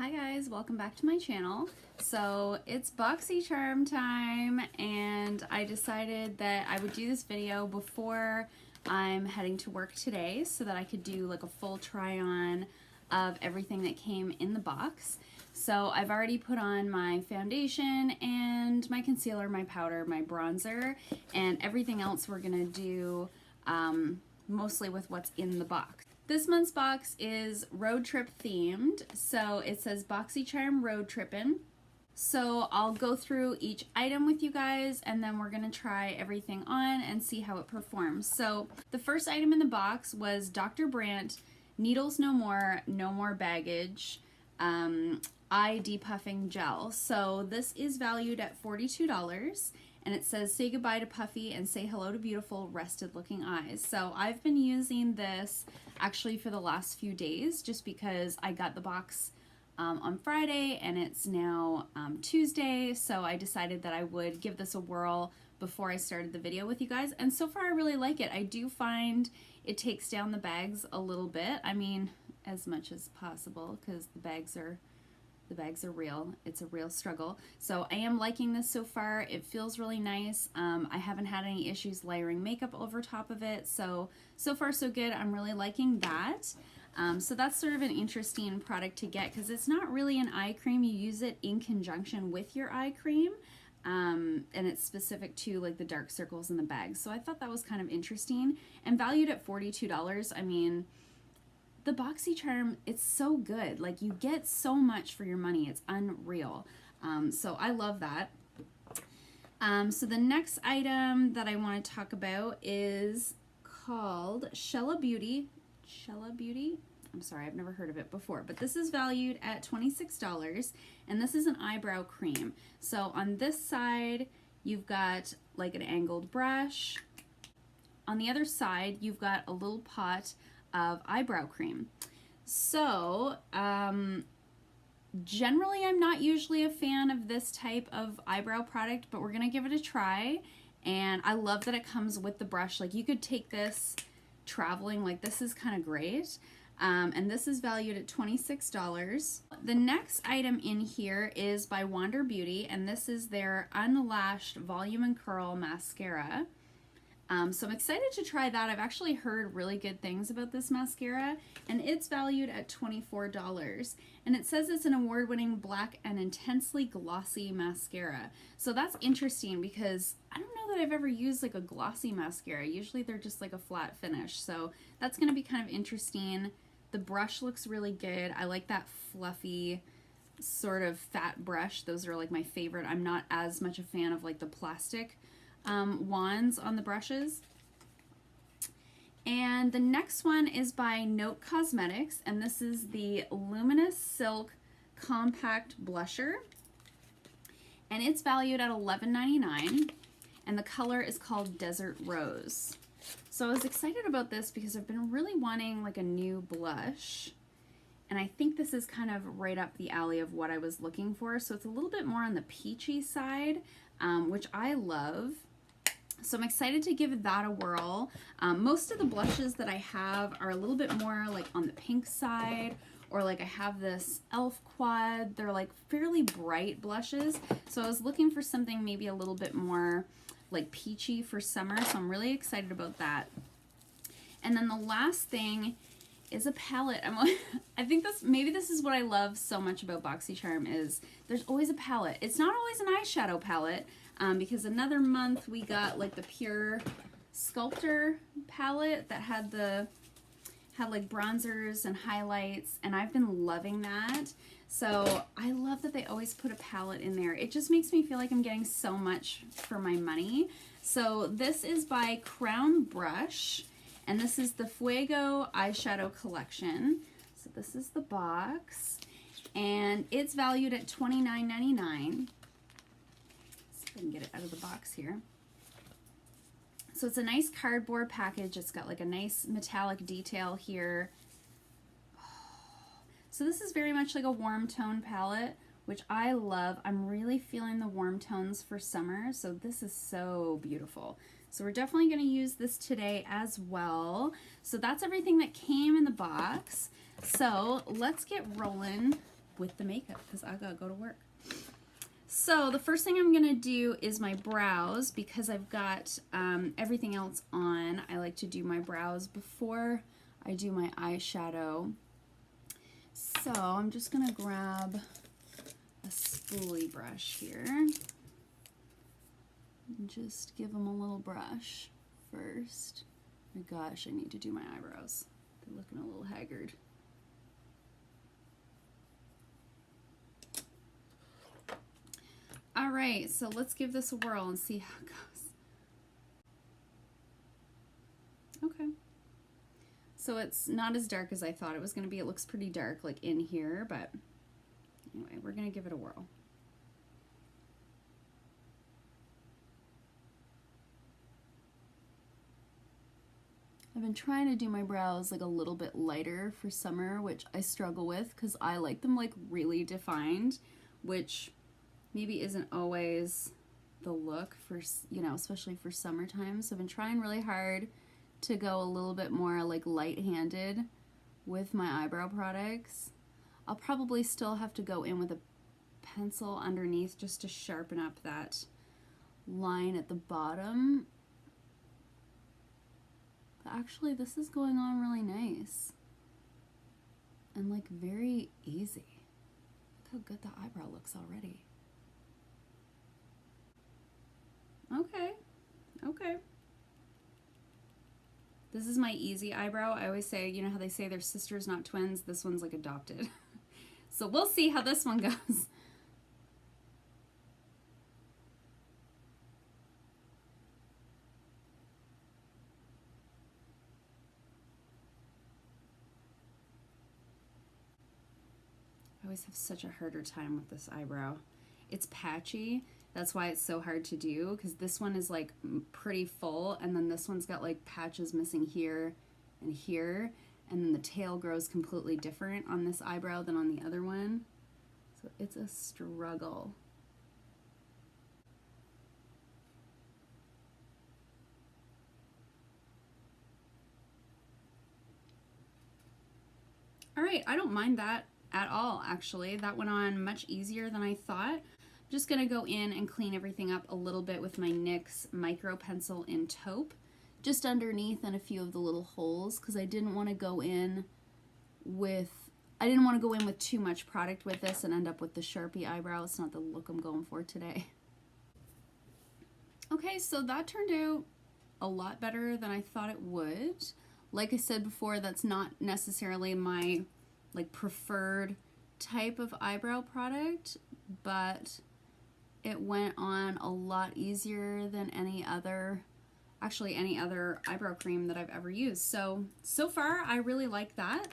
Hi guys, welcome back to my channel. So it's BOXYCHARM time, and I decided that I would do this video before I'm heading to work today so that I could do like a full try on of everything that came in the box. So I've already put on my foundation and my concealer, my powder, my bronzer, and everything else we're gonna do mostly with what's in the box. This month's box is road trip themed, so it says BOXYCHARM Road Trippin'. So I'll go through each item with you guys, and then we're gonna try everything on and see how it performs. So the first item in the box was Dr. Brandt Needles No More, No More Baggage Eye Depuffing Gel. So this is valued at $42. And it says, say goodbye to puffy and say hello to beautiful rested looking eyes. So I've been using this actually for the last few days just because I got the box on Friday and it's now Tuesday. So I decided that I would give this a whirl before I started the video with you guys. And so far I really like it. I do find it takes down the bags a little bit. I mean, as much as possible, because the bags are real. It's a real struggle. So I am liking this so far. It feels really nice. I haven't had any issues layering makeup over top of it. So far so good. I'm really liking that. So that's sort of an interesting product to get because it's not really an eye cream. You use it in conjunction with your eye cream. And it's specific to like the dark circles in the bag. So I thought that was kind of interesting and valued at $42. I mean, the BOXYCHARM, it's so good. Like, you get so much for your money. It's unreal. So I love that. So the next item that I want to talk about is called Chella Beauty. Chella Beauty? I'm sorry, I've never heard of it before, but this is valued at $26, and this is an eyebrow cream. So on this side, you've got like an angled brush. On the other side, you've got a little pot of eyebrow cream. So generally I'm not usually a fan of this type of eyebrow product, but we're gonna give it a try. And I love that it comes with the brush. Like, you could take this traveling, like this is kind of great. And this is valued at $26. The next item in here is by Wander Beauty, and this is their Unlashed Volume and Curl Mascara. So I'm excited to try that. I've actually heard really good things about this mascara, and it's valued at $24. And it says it's an award-winning black and intensely glossy mascara. So that's interesting because I don't know that I've ever used like a glossy mascara. Usually they're just like a flat finish. So that's going to be kind of interesting. The brush looks really good. I like that fluffy sort of fat brush. Those are like my favorite. I'm not as much a fan of like the plastic wands on the brushes. And the next one is by Note Cosmetics, and this is the Luminous Silk Compact Blusher, and it's valued at $11.99, and the color is called Desert Rose. So I was excited about this because I've been really wanting like a new blush, and I think this is kind of right up the alley of what I was looking for. So it's a little bit more on the peachy side, which I love. So I'm excited to give that a whirl. Most of the blushes that I have are a little bit more like on the pink side, or like I have this e.l.f. quad. They're like fairly bright blushes. So I was looking for something maybe a little bit more like peachy for summer. So I'm really excited about that. And then the last thing is a palette. I think maybe this is what I love so much about BOXYCHARM is there's always a palette. It's not always an eyeshadow palette. Because another month we got like the Pure Sculptor palette that had like bronzers and highlights, and I've been loving that. So I love that they always put a palette in there. It just makes me feel like I'm getting so much for my money. So this is by Crown Brush, and this is the Fuego eyeshadow collection. So this is the box, and it's valued at $29.99. I can get it out of the box here. So it's a nice cardboard package. It's got like a nice metallic detail here. So this is very much like a warm tone palette, which I love. I'm really feeling the warm tones for summer, so this is so beautiful. So we're definitely going to use this today as well. So that's everything that came in the box. So let's get rolling with the makeup because I gotta go to work. So the first thing I'm gonna do is my brows because I've got everything else on. I like to do my brows before I do my eyeshadow. So I'm just gonna grab a spoolie brush here and just give them a little brush first. My gosh, I need to do my eyebrows. They're looking a little haggard. All right, so let's give this a whirl and see how it goes. Okay. So it's not as dark as I thought it was going to be. It looks pretty dark like in here, but anyway, we're going to give it a whirl. I've been trying to do my brows like a little bit lighter for summer, which I struggle with because I like them like really defined, which maybe isn't always the look for, you know, especially for summertime. So I've been trying really hard to go a little bit more like light-handed with my eyebrow products. I'll probably still have to go in with a pencil underneath just to sharpen up that line at the bottom. But actually this is going on really nice and like very easy. Look how good the eyebrow looks already. Okay, okay. This is my easy eyebrow. I always say, you know how they say they're sisters, not twins? This one's like adopted. So we'll see how this one goes. I always have such a harder time with this eyebrow. It's patchy. That's why it's so hard to do, because this one is like pretty full, and then this one's got like patches missing here and here, and then the tail grows completely different on this eyebrow than on the other one. So it's a struggle. All right, I don't mind that at all, actually. That went on much easier than I thought. I'm just gonna go in and clean everything up a little bit with my NYX micro pencil in taupe, just underneath and a few of the little holes, because I didn't want to go in with too much product with this and end up with the Sharpie eyebrow. It's not the look I'm going for today. Okay, so that turned out a lot better than I thought it would. Like I said before, that's not necessarily my like preferred type of eyebrow product, but it went on a lot easier than any other eyebrow cream that I've ever used. So far I really like that.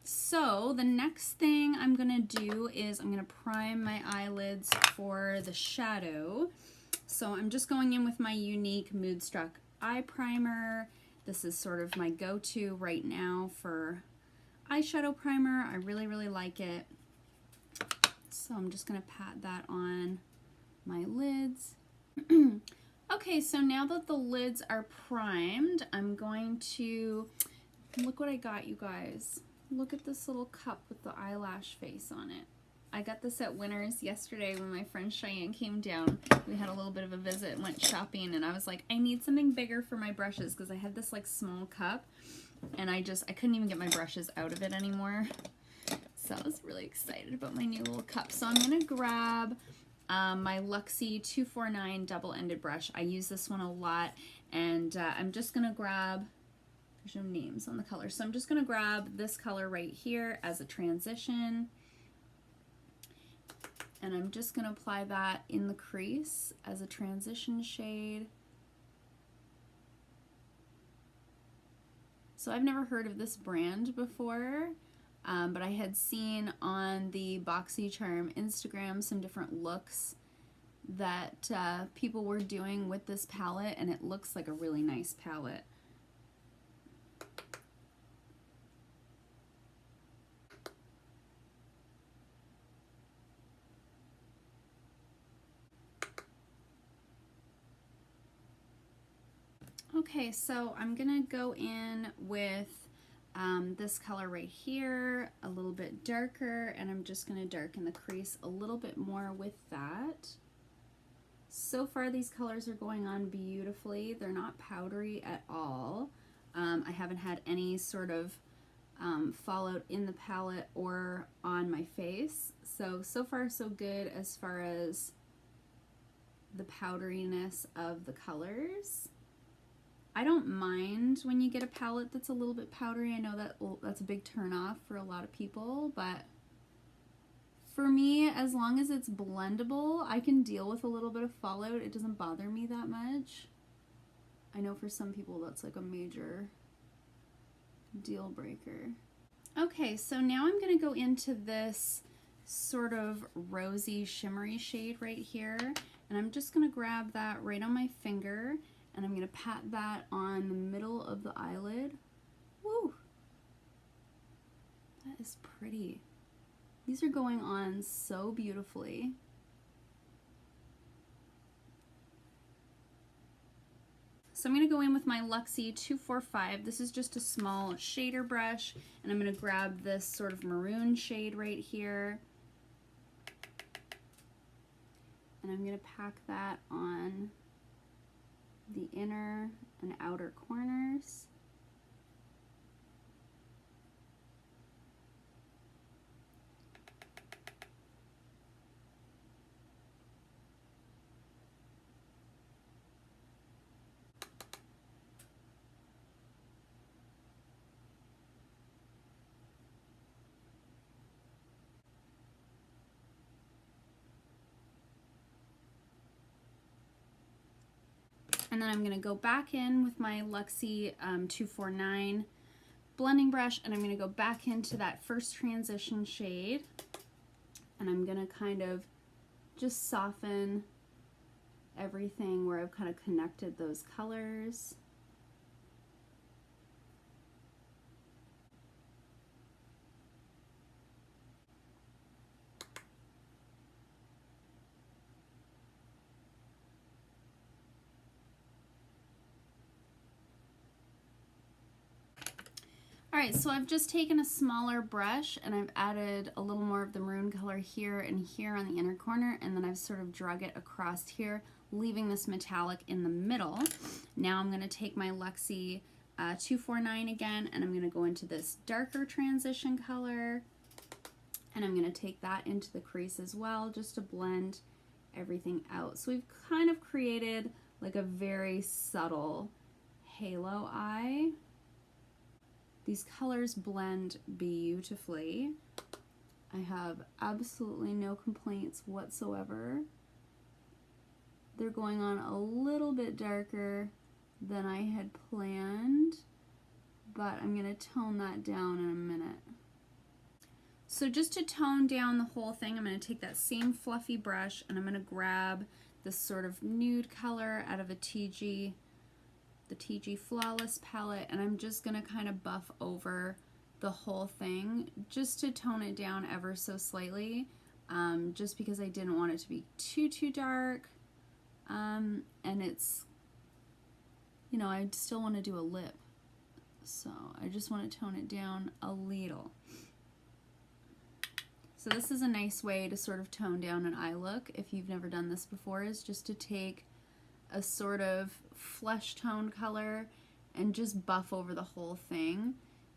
So the next thing I'm gonna do is I'm gonna prime my eyelids for the shadow. So I'm just going in with my Unique Moodstruck eye primer. This is sort of my go-to right now for eyeshadow primer. I really, really like it. So I'm just gonna pat that on my lids. Okay, so now that the lids are primed, I'm going to, look what I got, you guys. Look at this little cup with the eyelash face on it. I got this at Winners yesterday when my friend Cheyenne came down. We had a little bit of a visit and went shopping, and I was like, I need something bigger for my brushes because I had this like small cup and I couldn't even get my brushes out of it anymore. So I was really excited about my new little cup. So I'm gonna grab my Luxie 249 double-ended brush. I use this one a lot, and I'm just gonna grab, there's no names on the color, so I'm just gonna grab this color right here as a transition, and I'm just gonna apply that in the crease as a transition shade. So I've never heard of this brand before, but I had seen on the BOXYCHARM Instagram some different looks that people were doing with this palette, and it looks like a really nice palette. Okay, so I'm gonna go in with this color right here, a little bit darker, and I'm just going to darken the crease a little bit more with that. So far these colors are going on beautifully. They're not powdery at all. I haven't had any sort of fallout in the palette or on my face. So far so good as far as the powderiness of the colors. I don't mind when you get a palette that's a little bit powdery. I know that that's a big turn off for a lot of people, but for me, as long as it's blendable, I can deal with a little bit of fallout. It doesn't bother me that much. I know for some people that's like a major deal breaker. Okay, so now I'm going to go into this sort of rosy shimmery shade right here, and I'm just going to grab that right on my finger, and I'm going to pat that on the middle of the eyelid. Woo! That is pretty. These are going on so beautifully. So I'm going to go in with my Luxie 245. This is just a small shader brush, and I'm going to grab this sort of maroon shade right here. And I'm going to pack that on the inner and outer corners. And then I'm going to go back in with my Luxie 249 blending brush, and I'm going to go back into that first transition shade, and I'm going to kind of just soften everything where I've kind of connected those colors. Alright, so I've just taken a smaller brush and I've added a little more of the maroon color here and here on the inner corner, and then I've sort of drug it across here, leaving this metallic in the middle. Now I'm going to take my Luxie 249 again, and I'm going to go into this darker transition color, and I'm going to take that into the crease as well, just to blend everything out. So we've kind of created like a very subtle halo eye. These colors blend beautifully. I have absolutely no complaints whatsoever. They're going on a little bit darker than I had planned, but I'm going to tone that down in a minute. So just to tone down the whole thing, I'm going to take that same fluffy brush and I'm going to grab this sort of nude color out of a the TG Flawless palette, and I'm just going to kind of buff over the whole thing just to tone it down ever so slightly, just because I didn't want it to be too dark, and it's, you know, I still want to do a lip, so I just want to tone it down a little. So this is a nice way to sort of tone down an eye look, if you've never done this before, is just to take a sort of flesh tone color and just buff over the whole thing,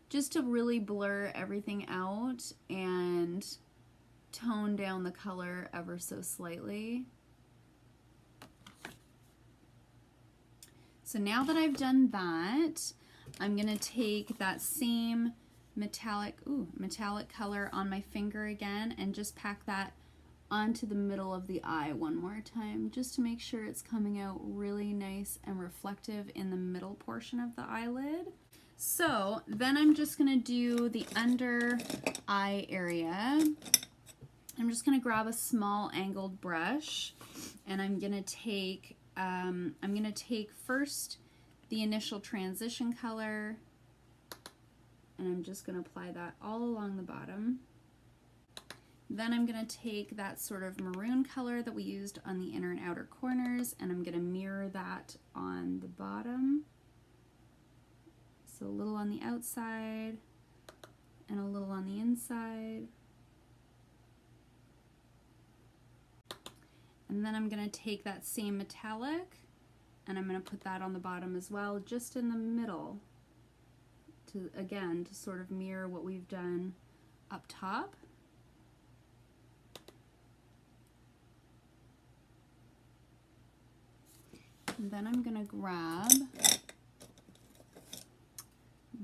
just to really blur everything out and tone down the color ever so slightly. So now that I've done that, I'm gonna take that same metallic color on my finger again and just pack that onto the middle of the eye one more time, just to make sure it's coming out really nice and reflective in the middle portion of the eyelid. So then I'm just going to do the under eye area. I'm just going to grab a small angled brush, and I'm going to take first the initial transition color, and I'm just going to apply that all along the bottom. Then I'm going to take that sort of maroon color that we used on the inner and outer corners, and I'm going to mirror that on the bottom. So a little on the outside and a little on the inside. And then I'm going to take that same metallic and I'm going to put that on the bottom as well, just in the middle, to again, to sort of mirror what we've done up top. And then I'm going to grab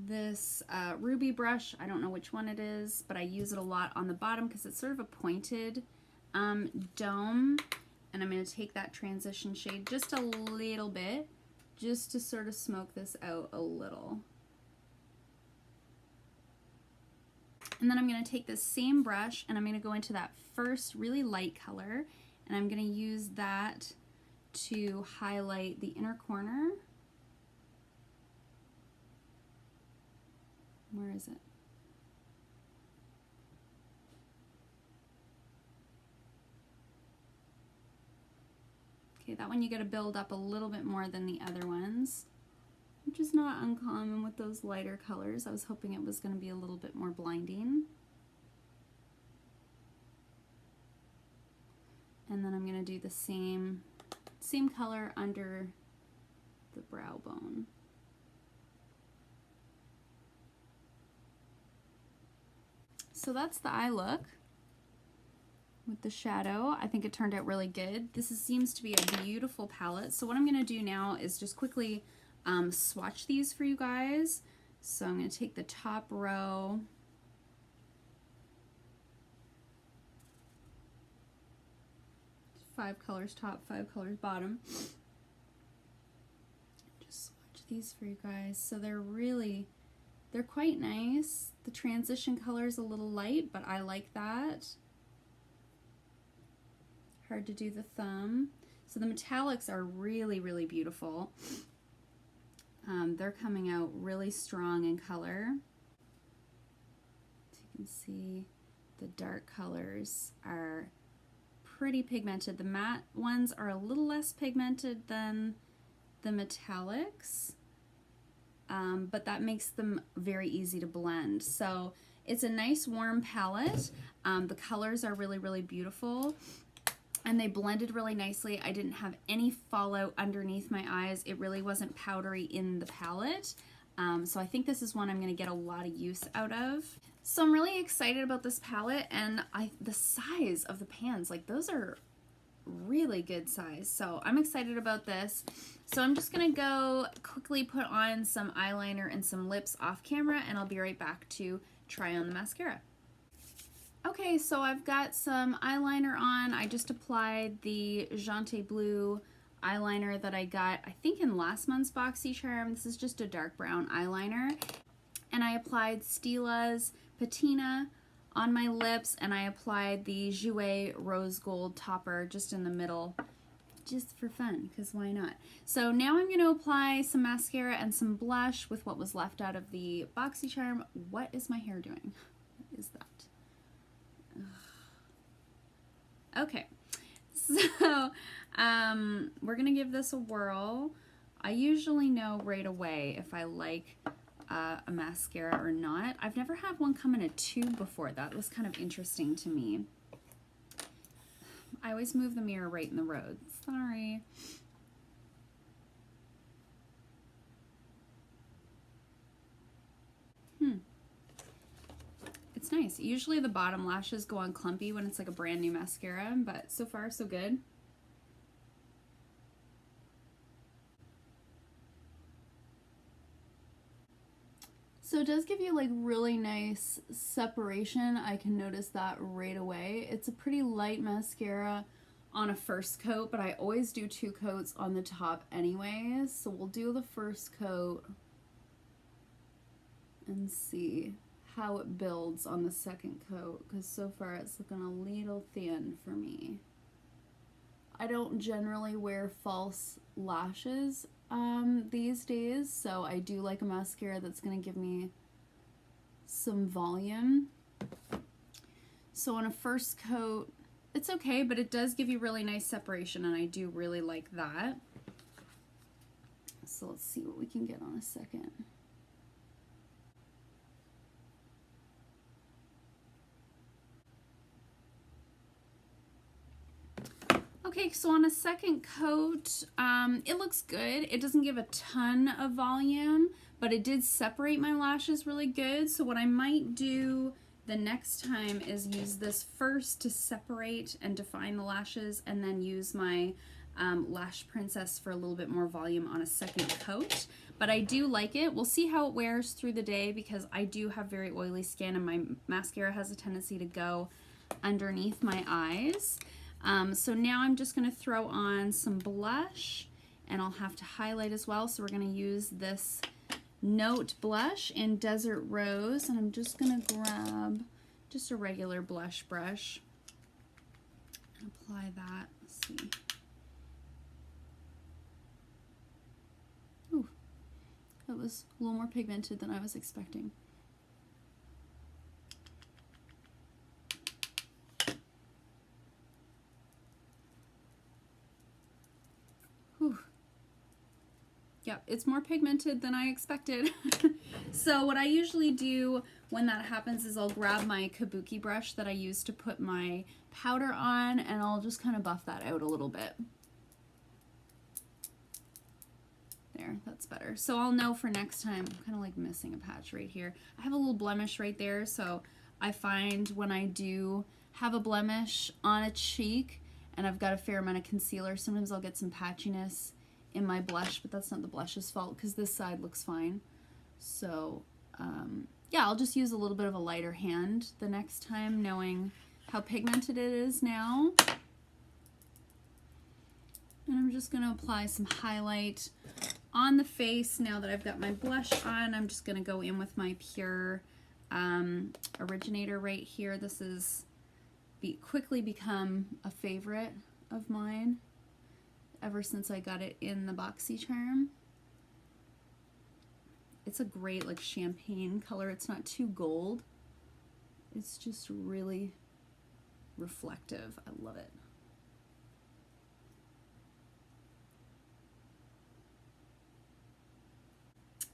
this ruby brush. I don't know which one it is, but I use it a lot on the bottom because it's sort of a pointed dome. And I'm going to take that transition shade just a little bit, just to sort of smoke this out a little. And then I'm going to take this same brush and I'm going to go into that first really light color, and I'm going to use that to highlight the inner corner. Where is it? Okay, that one you got to build up a little bit more than the other ones, which is not uncommon with those lighter colors. I was hoping it was going to be a little bit more blinding. And then I'm going to do the same color under the brow bone. So that's the eye look with the shadow. I think it turned out really good. Seems to be a beautiful palette. So what I'm going to do now is just quickly swatch these for you guys. So I'm going to take the top row. Five colors top, 5 colors bottom. Just swatch these for you guys. So they're quite nice. The transition color is a little light, but I like that. Hard to do the thumb. So the metallics are really, really beautiful. They're coming out really strong in color. As you can see, the dark colors are pretty pigmented. The matte ones are a little less pigmented than the metallics, but that makes them very easy to blend. So it's a nice warm palette. The colors are really, really beautiful, and they blended really nicely. I didn't have any fallout underneath my eyes. It really wasn't powdery in the palette. So I think this is one I'm going to get a lot of use out of. So I'm really excited about this palette, and the size of the pans, like those are really good size. So I'm excited about this. So I'm just going to go quickly put on some eyeliner and some lips off camera, and I'll be right back to try on the mascara. Okay, so I've got some eyeliner on. I just applied the Jante Blue eyeliner that I got, I think, in last month's BOXYCHARM. This is just a dark brown eyeliner. And I applied Stila's Patina on my lips, and I applied the Jouer Rose Gold topper just in the middle, just for fun, because why not? So now I'm going to apply some mascara and some blush with what was left out of the BOXYCHARM. What is my hair doing? What is that? Okay, so we're gonna give this a whirl. I usually know right away if I like a mascara or not. I've never had one come in a tube before. That was kind of interesting to me. I always move the mirror right in the road. Sorry. It's nice. Usually the bottom lashes go on clumpy when it's like a brand new mascara, but so far so good. So it does give you like really nice separation. I can notice that right away. It's a pretty light mascara on a first coat, but I always do 2 coats on the top anyways. So we'll do the first coat and see how it builds on the second coat, because so far it's looking a little thin for me. I don't generally wear false lashes these days, so I do like a mascara that's going to give me some volume. So on a first coat, it's okay, but it does give you really nice separation, and I do really like that. So let's see what we can get on a second. Okay, so on a second coat, it looks good. It doesn't give a ton of volume, but it did separate my lashes really good. So what I might do the next time is use this first to separate and define the lashes, and then use my Lash Princess for a little bit more volume on a second coat. But I do like it. We'll see how it wears through the day because I do have very oily skin and my mascara has a tendency to go underneath my eyes. So now I'm just going to throw on some blush, and I'll have to highlight as well. So we're going to use this Note blush in Desert Rose, and I'm just going to grab just a regular blush brush and apply that. Let's see. Ooh, that was a little more pigmented than I was expecting. Whew. Yeah, it's more pigmented than I expected. So what I usually do when that happens is I'll grab my kabuki brush that I use to put my powder on, and I'll just kind of buff that out a little bit. There, that's better. So I'll know for next time. I'm kind of like missing a patch right here. I have a little blemish right there, so I find when I do have a blemish on a cheek and I've got a fair amount of concealer, sometimes I'll get some patchiness in my blush, but that's not the blush's fault because this side looks fine. So yeah, I'll just use a little bit of a lighter hand the next time, knowing how pigmented it is now. And I'm just going to apply some highlight on the face. Now that I've got my blush on, I'm just going to go in with my Pure Originator right here. This has quickly become a favorite of mine ever since I got it in the BOXYCHARM. It's a great like champagne color. It's not too gold. It's just really reflective. I love it.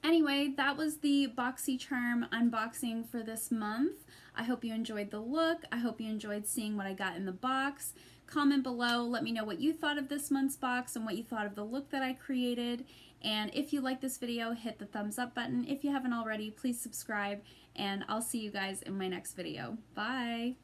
Anyway, that was the BOXYCHARM unboxing for this month. I hope you enjoyed the look. I hope you enjoyed seeing what I got in the box. Comment below, let me know what you thought of this month's box and what you thought of the look that I created. And if you like this video, hit the thumbs up button. If you haven't already, please subscribe, and I'll see you guys in my next video. Bye!